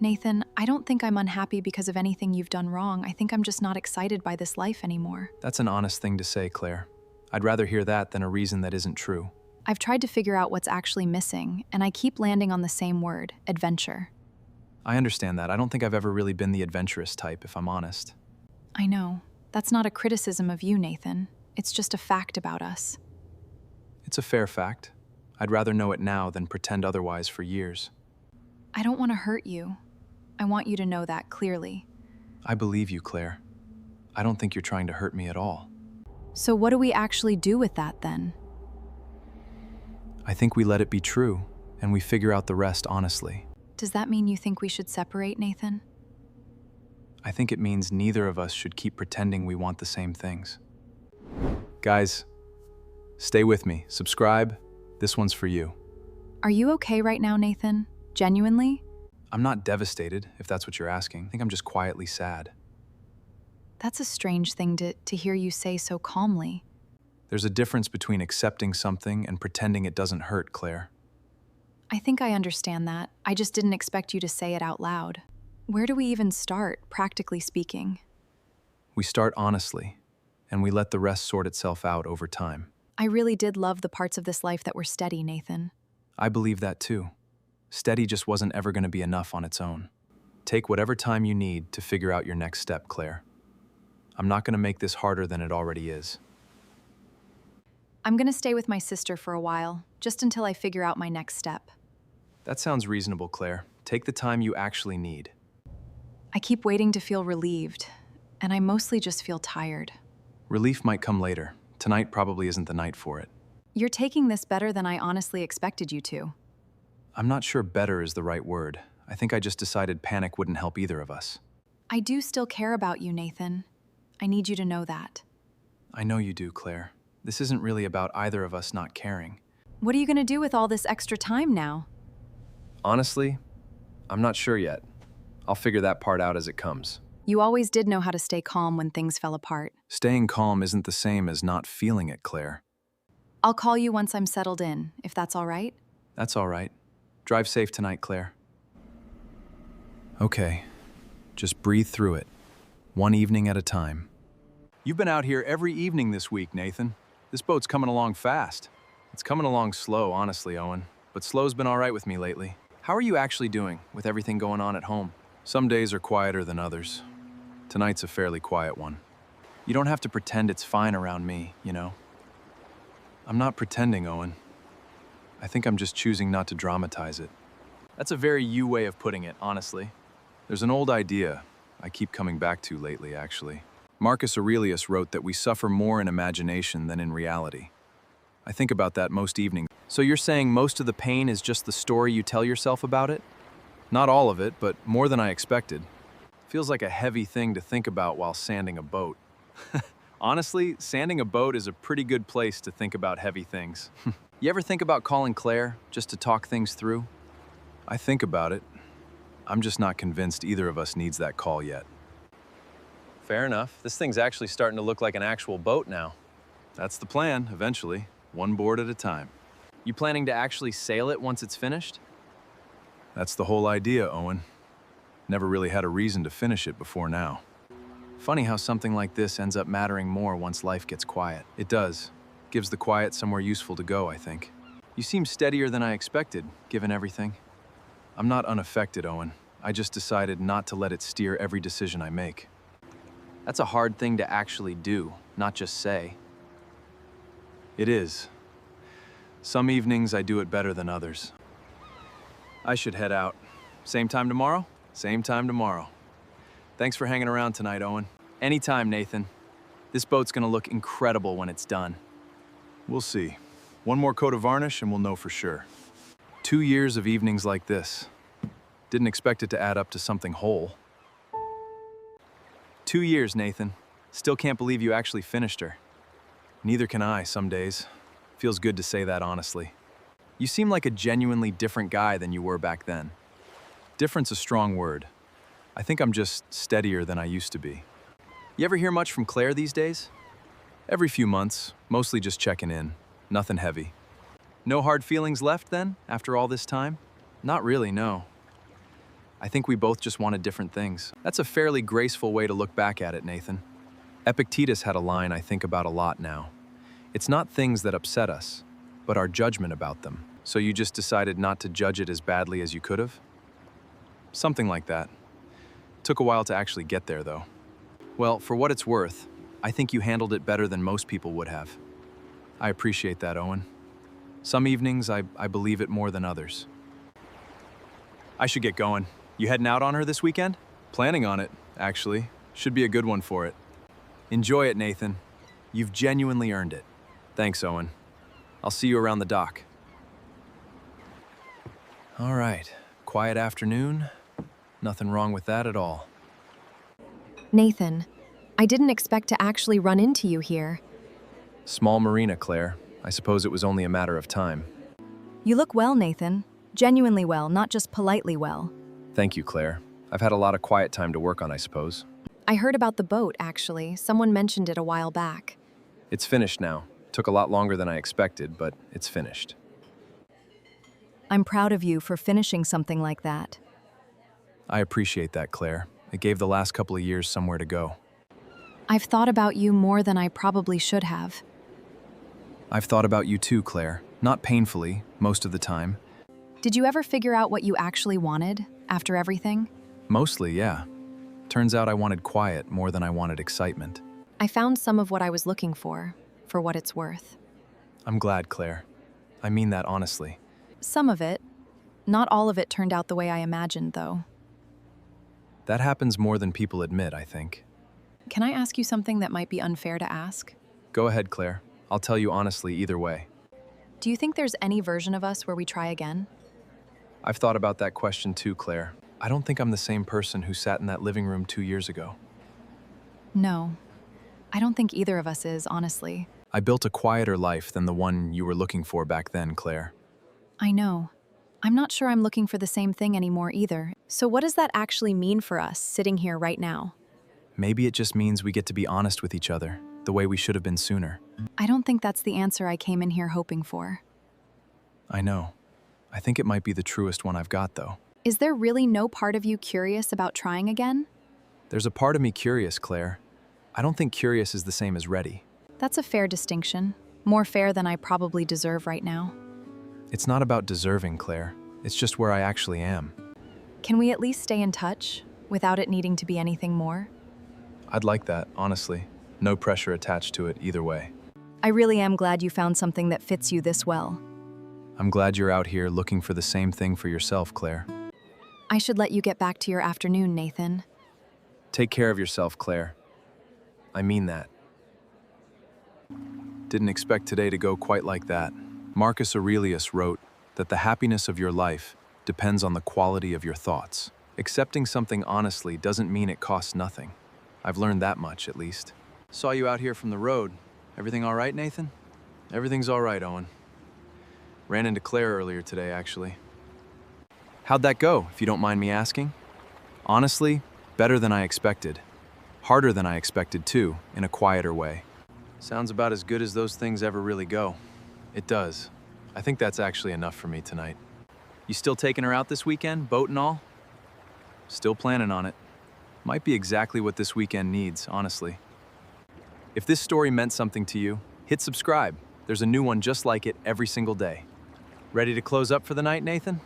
Nathan, I don't think I'm unhappy because of anything you've done wrong. I think I'm just not excited by this life anymore. That's an honest thing to say, Claire. I'd rather hear that than a reason that isn't true. I've tried to figure out what's actually missing, and I keep landing on the same word, adventure. I understand that. I don't think I've ever really been the adventurous type, if I'm honest. I know. That's not a criticism of you, Nathan. It's just a fact about us. It's a fair fact. I'd rather know it now than pretend otherwise for years. I don't want to hurt you. I want you to know that clearly. I believe you, Claire. I don't think you're trying to hurt me at all. So what do we actually do with that then? I think we let it be true, and we figure out the rest honestly. Does that mean you think we should separate, Nathan? I think it means neither of us should keep pretending we want the same things. Guys, stay with me. Subscribe. This one's for you. Are you okay right now, Nathan? Genuinely? I'm not devastated, if that's what you're asking. I think I'm just quietly sad. That's a strange thing to hear you say so calmly. There's a difference between accepting something and pretending it doesn't hurt, Claire. I think I understand that. I just didn't expect you to say it out loud. Where do we even start, practically speaking? We start honestly, and we let the rest sort itself out over time. I really did love the parts of this life that were steady, Nathan. I believe that too. Steady just wasn't ever going to be enough on its own. Take whatever time you need to figure out your next step, Claire. I'm not going to make this harder than it already is. I'm going to stay with my sister for a while, just until I figure out my next step. That sounds reasonable, Claire. Take the time you actually need. I keep waiting to feel relieved, and I mostly just feel tired. Relief might come later. Tonight probably isn't the night for it. You're taking this better than I honestly expected you to. I'm not sure better is the right word. I think I just decided panic wouldn't help either of us. I do still care about you, Nathan. I need you to know that. I know you do, Claire. This isn't really about either of us not caring. What are you going to do with all this extra time now? Honestly, I'm not sure yet. I'll figure that part out as it comes. You always did know how to stay calm when things fell apart. Staying calm isn't the same as not feeling it, Claire. I'll call you once I'm settled in, if that's all right. That's all right. Drive safe tonight, Claire. Okay, just breathe through it, one evening at a time. You've been out here every evening this week, Nathan. This boat's coming along fast. It's coming along slow, honestly, Owen, but slow's been all right with me lately. How are you actually doing with everything going on at home? Some days are quieter than others. Tonight's a fairly quiet one. You don't have to pretend it's fine around me, you know? I'm not pretending, Owen. I think I'm just choosing not to dramatize it. That's a very you way of putting it, honestly. There's an old idea I keep coming back to lately, actually. Marcus Aurelius wrote that we suffer more in imagination than in reality. I think about that most evenings. So you're saying most of the pain is just the story you tell yourself about it? Not all of it, but more than I expected. Feels like a heavy thing to think about while sanding a boat. Honestly, sanding a boat is a pretty good place to think about heavy things. You ever think about calling Claire just to talk things through? I think about it. I'm just not convinced either of us needs that call yet. Fair enough. This thing's actually starting to look like an actual boat now. That's the plan, eventually. One board at a time. You planning to actually sail it once it's finished? That's the whole idea, Owen. Never really had a reason to finish it before now. Funny how something like this ends up mattering more once life gets quiet. It does. Gives the quiet somewhere useful to go, I think. You seem steadier than I expected, given everything. I'm not unaffected, Owen. I just decided not to let it steer every decision I make. That's a hard thing to actually do, not just say. It is. Some evenings I do it better than others. I should head out. Same time tomorrow? Same time tomorrow. Thanks for hanging around tonight, Owen. Anytime, Nathan. This boat's gonna look incredible when it's done. We'll see. One more coat of varnish and we'll know for sure. 2 years of evenings like this. Didn't expect it to add up to something whole. 2 years, Nathan. Still can't believe you actually finished her. Neither can I some days. Feels good to say that honestly. You seem like a genuinely different guy than you were back then. Different's a strong word. I think I'm just steadier than I used to be. You ever hear much from Claire these days? Every few months, mostly just checking in. Nothing heavy. No hard feelings left then, after all this time? Not really, no. I think we both just wanted different things. That's a fairly graceful way to look back at it, Nathan. Epictetus had a line I think about a lot now. It's not things that upset us, but our judgment about them. So you just decided not to judge it as badly as you could have? Something like that. Took a while to actually get there, though. Well, for what it's worth, I think you handled it better than most people would have. I appreciate that, Owen. Some evenings, I believe it more than others. I should get going. You heading out on her this weekend? Planning on it, actually. Should be a good one for it. Enjoy it, Nathan. You've genuinely earned it. Thanks, Owen. I'll see you around the dock. All right, quiet afternoon. Nothing wrong with that at all. Nathan, I didn't expect to actually run into you here. Small marina, Claire. I suppose it was only a matter of time. You look well, Nathan. Genuinely well, not just politely well. Thank you, Claire. I've had a lot of quiet time to work on, I suppose. I heard about the boat, actually. Someone mentioned it a while back. It's finished now. Took a lot longer than I expected, but it's finished. I'm proud of you for finishing something like that. I appreciate that, Claire. It gave the last couple of years somewhere to go. I've thought about you more than I probably should have. I've thought about you too, Claire. Not painfully, most of the time. Did you ever figure out what you actually wanted after everything? Mostly, yeah. Turns out I wanted quiet more than I wanted excitement. I found some of what I was looking for what it's worth. I'm glad, Claire. I mean that honestly. Some of it. Not all of it turned out the way I imagined, though. That happens more than people admit, I think. Can I ask you something that might be unfair to ask? Go ahead, Claire. I'll tell you honestly either way. Do you think there's any version of us where we try again? I've thought about that question too, Claire. I don't think I'm the same person who sat in that living room 2 years ago. No. I don't think either of us is, honestly. I built a quieter life than the one you were looking for back then, Claire. I know. I'm not sure I'm looking for the same thing anymore either. So what does that actually mean for us, sitting here right now? Maybe it just means we get to be honest with each other, the way we should have been sooner. I don't think that's the answer I came in here hoping for. I know. I think it might be the truest one I've got, though. Is there really no part of you curious about trying again? There's a part of me curious, Claire. I don't think curious is the same as ready. That's a fair distinction. More fair than I probably deserve right now. It's not about deserving, Claire. It's just where I actually am. Can we at least stay in touch, without it needing to be anything more? I'd like that, honestly. No pressure attached to it either way. I really am glad you found something that fits you this well. I'm glad you're out here looking for the same thing for yourself, Claire. I should let you get back to your afternoon, Nathan. Take care of yourself, Claire. I mean that. Didn't expect today to go quite like that. Marcus Aurelius wrote that the happiness of your life depends on the quality of your thoughts. Accepting something honestly doesn't mean it costs nothing. I've learned that much, at least. Saw you out here from the road. Everything all right, Nathan? Everything's all right, Owen. Ran into Claire earlier today, actually. How'd that go, if you don't mind me asking? Honestly, better than I expected. Harder than I expected, too, in a quieter way. Sounds about as good as those things ever really go. It does. I think that's actually enough for me tonight. You still taking her out this weekend, boat and all? Still planning on it. Might be exactly what this weekend needs, honestly. If this story meant something to you, hit subscribe. There's a new one just like it every single day. Ready to close up for the night, Nathan?